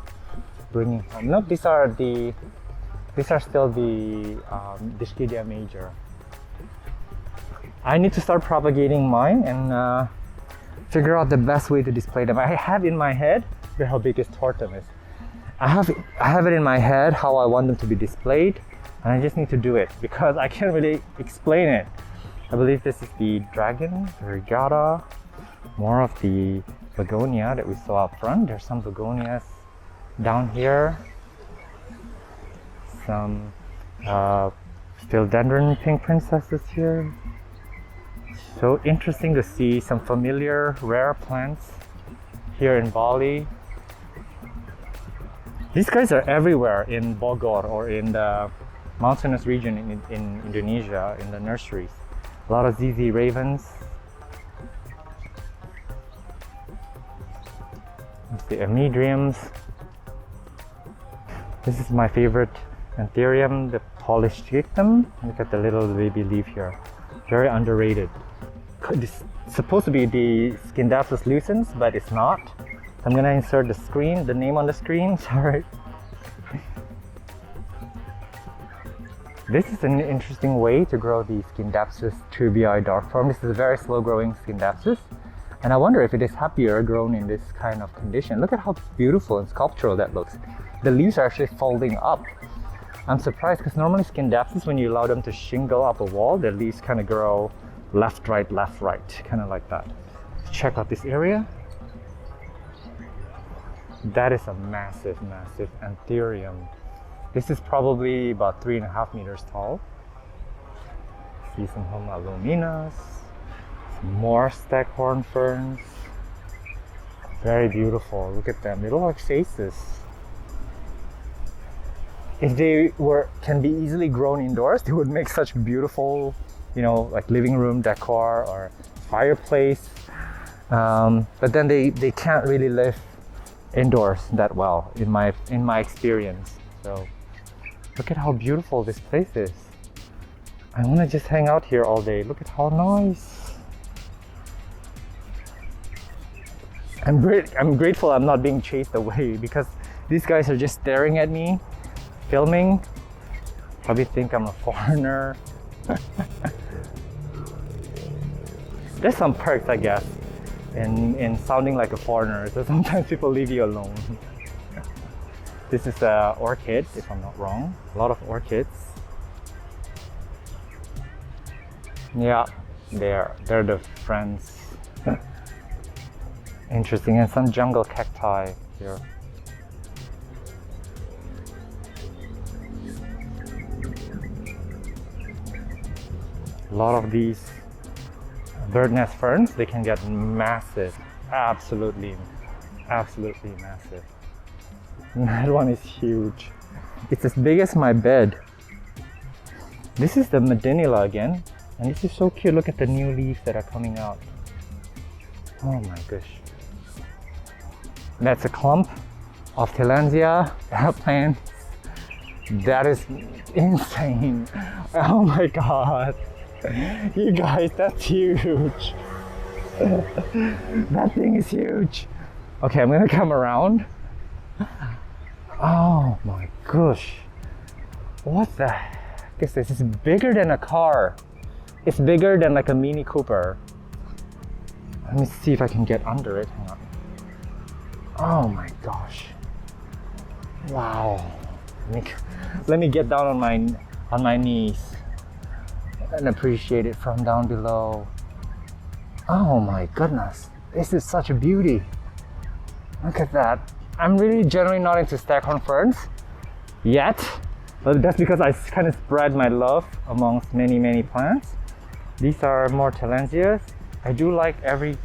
S1: bringing home. Nope, these are still the Dischidia major. I need to start propagating mine and figure out the best way to display them. I have in my head, look how big this tortum is. I have it in my head how I want them to be displayed, and I just need to do it because I can't really explain it. I believe this is the dragon, regatta, more of the begonia that we saw up front. There's some begonias down here, some philodendron pink princesses here. So interesting to see some familiar rare plants here in Bali. These guys are everywhere in Bogor or in the mountainous region in Indonesia, in the nurseries. A lot of ZZ ravens. The amedriums. This is my favorite anthurium, the polished trichum. Look at the little baby leaf here. Very underrated. This is supposed to be the Scindapsus lucens, but it's not. I'm gonna insert the name on the screen, sorry. This is an interesting way to grow the Scindapsus tubii dark form. This is a very slow growing Scindapsus. And I wonder if it is happier grown in this kind of condition. Look at how beautiful and sculptural that looks. The leaves are actually folding up. I'm surprised because normally Scindapsus, when you allow them to shingle up a wall, the leaves kind of grow left, right, kind of like that. Check out this area. That is a massive anthurium. This is probably about 3.5 meters tall. See some homalomines, some more staghorn ferns. Very beautiful. Look at them. They look like faces. If they can be easily grown indoors, they would make such beautiful, like living room decor or fireplace. But then they can't really live indoors that well in my experience. So look at how beautiful this place is. I want to just hang out here all day. Look at how nice. I'm grateful I'm not being chased away because these guys are just staring at me, filming. Probably think I'm a foreigner. There's some perks, I guess, in sounding like a foreigner, so sometimes people leave you alone. This is an orchid, if I'm not wrong. A lot of orchids. Yeah, they're the friends. Interesting, and some jungle cacti here. A lot of these bird nest ferns, they can get massive, absolutely massive. And that one is huge. It's as big as my bed. This is the Medinilla again, and this is so cute. Look at the new leaves that are coming out. Oh my gosh. That's a clump of Tillandsia plants. That is insane. Oh my god. You guys, that's huge. That thing is huge. Okay, I'm gonna come around. Oh my gosh. What the heck is this? It's bigger than a car. It's bigger than like a Mini Cooper. Let me see if I can get under it. Hang on. Oh my gosh. Wow. Let me get down on my knees and appreciate it from down below. Oh my goodness. This is such a beauty. Look at that. I'm really generally not into staghorn ferns yet, but that's because I kind of spread my love amongst many plants. These are more Tillandsias. I do like every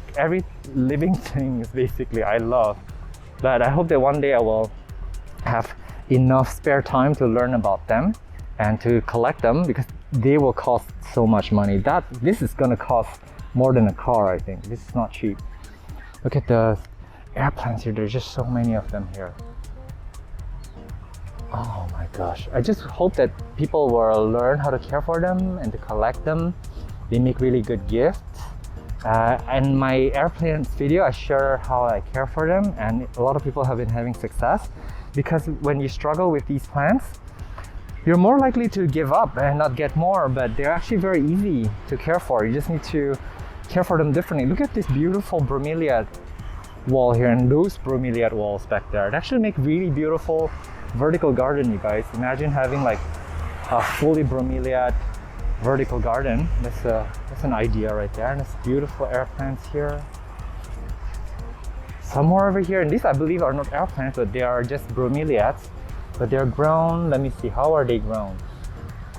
S1: living thing is basically I love, but I hope that one day I will have enough spare time to learn about them and to collect them, because they will cost so much money. This is gonna cost more than a car, I think. This is not cheap. Look at the air plants here. There's just so many of them here. Oh my gosh. I just hope that people will learn how to care for them and to collect them. They make really good gifts. In my air plants video, I share how I care for them, and a lot of people have been having success, because when you struggle with these plants, you're more likely to give up and not get more, but they're actually very easy to care for. You just need to care for them differently. Look at this beautiful bromeliad wall here and those bromeliad walls back there. It actually make really beautiful vertical garden, you guys. Imagine having like a fully bromeliad vertical garden. That's an idea right there. And it's beautiful air plants here. Some more over here, and these I believe are not air plants, but they are just bromeliads. But they're grown. Let me see, how are they grown?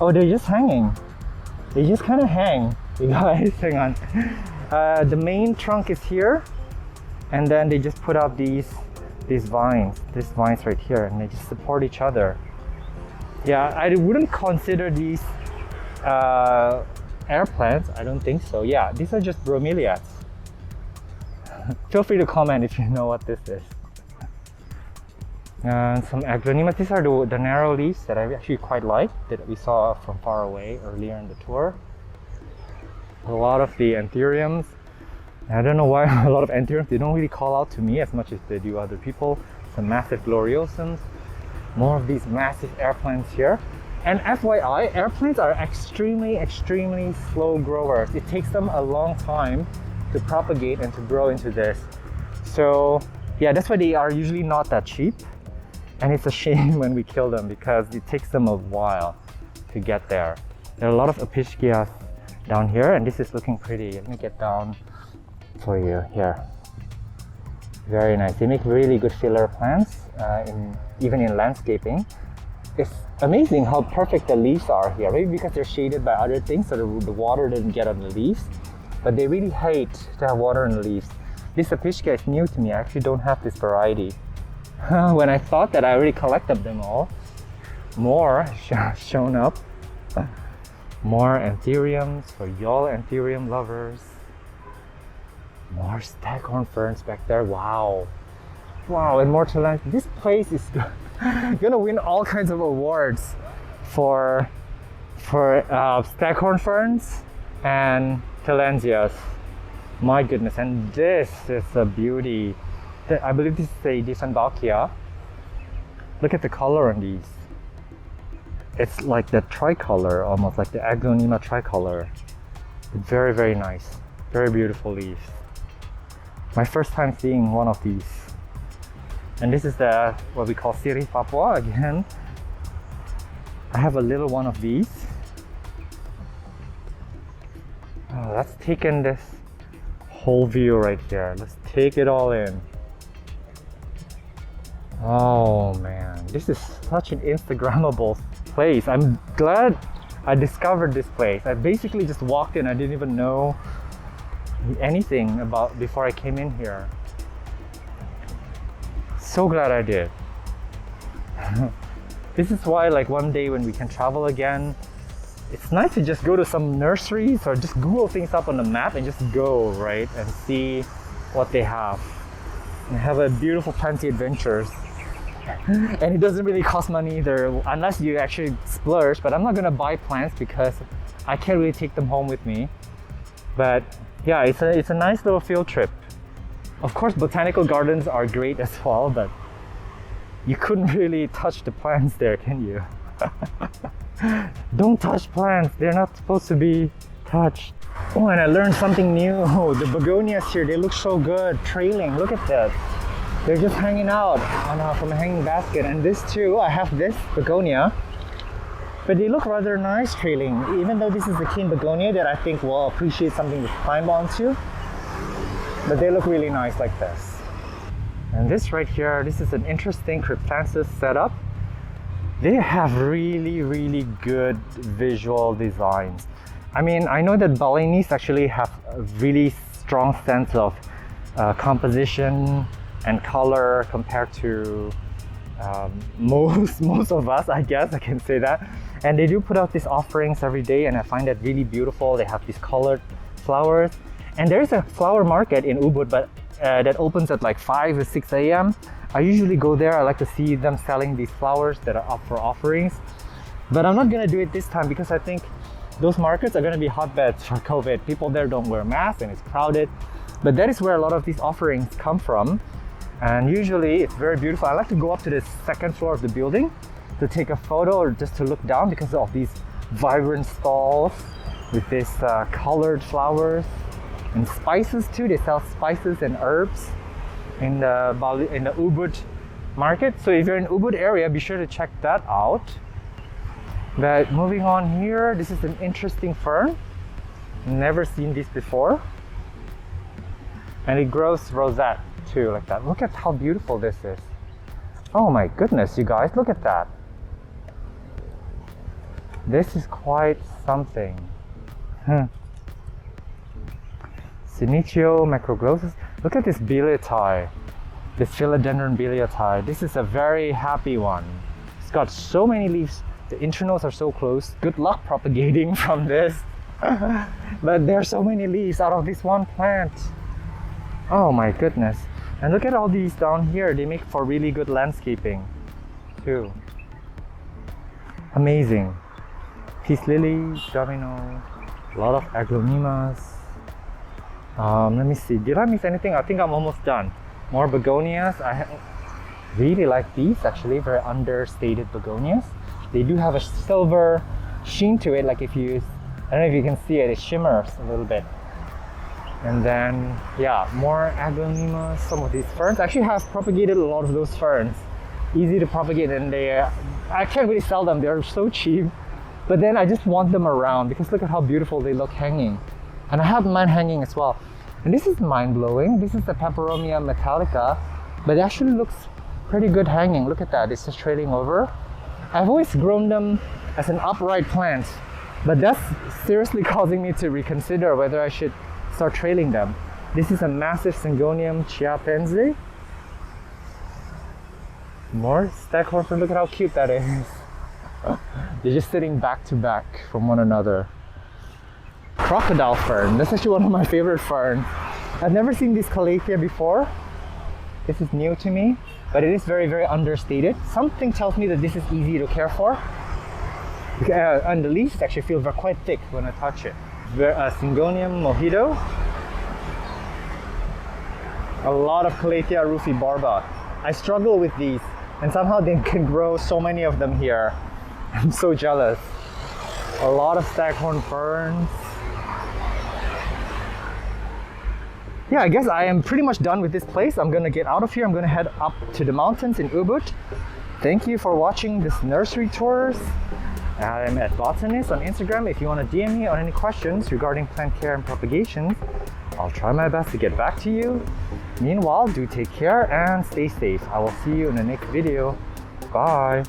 S1: Oh, they're just hanging. They just kind of hang. You guys, hang on. The main trunk is here, and then they just put out these vines right here, and they just support each other. Yeah, I wouldn't consider these air plants. I don't think so. Yeah, these are just bromeliads. Feel free to comment if you know what this is. And some aglaonemas. These are the narrow leaves that I actually quite like, that we saw from far away earlier in the tour. A lot of the anthuriums. I don't know why a lot of anthuriums, they don't really call out to me as much as they do other people. Some massive gloriosums. More of these massive air plants here. And FYI, air plants are extremely slow growers. It takes them a long time to propagate and to grow into this. So yeah, that's why they are usually not that cheap. And it's a shame when we kill them, because it takes them a while to get there. There are a lot of Apiscias down here, and this is looking pretty. Let me get down for you here. Very nice. They make really good filler plants, even in landscaping. It's amazing how perfect the leaves are here. Maybe because they're shaded by other things, so the water doesn't get on the leaves. But they really hate to have water on the leaves. This Apiscia is new to me. I actually don't have this variety. When I thought that I already collected them all, more shown up. More anthuriums for y'all anthurium lovers. More staghorn ferns back there. Wow. Wow, and more Tillandsia. This place is gonna win all kinds of awards for staghorn ferns and Tillandsias. My goodness, and this is a beauty. I believe this is a Dieffenbachia. Look at the color on these. It's like the tricolor, almost like the aglaonema tricolor. Very nice. Very beautiful leaves. My first time seeing one of these. And this is the what we call Sirih Papua again. I have a little one of these. Oh, let's take in this whole view right here. Let's take it all in. Oh man, this is such an Instagrammable place. I'm glad I discovered this place. I basically just walked in. I didn't even know anything about before I came in here. So glad I did. This is why, like, one day when we can travel again, it's nice to just go to some nurseries or just Google things up on the map and just go, right, and see what they have. And have a beautiful Planty adventures. And it doesn't really cost money either, unless you actually splurge. But I'm not gonna buy plants because I can't really take them home with me. But yeah, it's a nice little field trip. Of course, botanical gardens are great as well, but you couldn't really touch the plants there, can you? Don't touch plants, they're not supposed to be touched. Oh, and I learned something new. Oh, the begonias here, they look so good, trailing. Look at that. They're just hanging out from a hanging basket. And this too, I have this begonia, but they look rather nice trailing, even though this is the king begonia that I think will appreciate something to climb onto. But they look really nice like this. And this right here, this is an interesting Crypthanthus setup. They have really good visual designs. I mean, I know that Balinese actually have a really strong sense of composition and color compared to most of us, I guess I can say that. And they do put out these offerings every day, and I find that really beautiful. They have these colored flowers. And there's a flower market in Ubud, but that opens at like 5 or 6 a.m. I usually go there. I like to see them selling these flowers that are up for offerings. But I'm not gonna do it this time because I think those markets are gonna be hotbeds for COVID. People there don't wear masks and it's crowded. But that is where a lot of these offerings come from. And usually it's very beautiful. I like to go up to the second floor of the building to take a photo or just to look down because of these vibrant stalls with these colored flowers. And spices too, they sell spices and herbs in the Ubud market. So if you're in Ubud area, be sure to check that out. But moving on here, this is an interesting fern. Never seen this before. And it grows rosette too, like that. Look at how beautiful this is. Oh my goodness, you guys, look at that. This is quite something. Sinicio macroglossus. Look at this biliatai, this philodendron biliatai. This is a very happy one. It's got so many leaves. The internals are so close. Good luck propagating from this. But there are so many leaves out of this one plant. Oh my goodness. And look at all these down here. They make for really good landscaping too. Amazing. Peace lily, domino, a lot of aglaonemas. Let me see, did I miss anything? I think I'm almost done. More begonias. I really like these, actually, very understated begonias. They do have a silver sheen to it, like if you, I don't know if you can see it, it shimmers a little bit. And then, yeah, more aglaonemas, some of these ferns. I actually have propagated a lot of those ferns. Easy to propagate, and I can't really sell them, they're so cheap. But then I just want them around because look at how beautiful they look hanging. And I have mine hanging as well. And this is mind-blowing. This is the Peperomia metallica, but it actually looks pretty good hanging. Look at that, it's just trailing over. I've always grown them as an upright plant, but that's seriously causing me to reconsider whether I should start trailing them. This is a massive Syngonium chiapense. More staghorn fern, look at how cute that is. They're just sitting back to back from one another. Crocodile fern, that's actually one of my favorite ferns. I've never seen this Calathea before. This is new to me, but it is very understated. Something tells me that this is easy to care for. And the leaves actually feel quite thick when I touch it. Syngonium mojito. A lot of Calathea rufibarba. I struggle with these, and somehow they can grow so many of them here. I'm so jealous. A lot of staghorn ferns. Yeah, I guess I am pretty much done with this place. I'm gonna get out of here. I'm gonna head up to the mountains in Ubud. Thank you for watching this nursery tours. I'm at Botanist on Instagram. If you want to DM me on any questions regarding plant care and propagations, I'll try my best to get back to you. Meanwhile, do take care and stay safe. I will see you in the next video. Bye.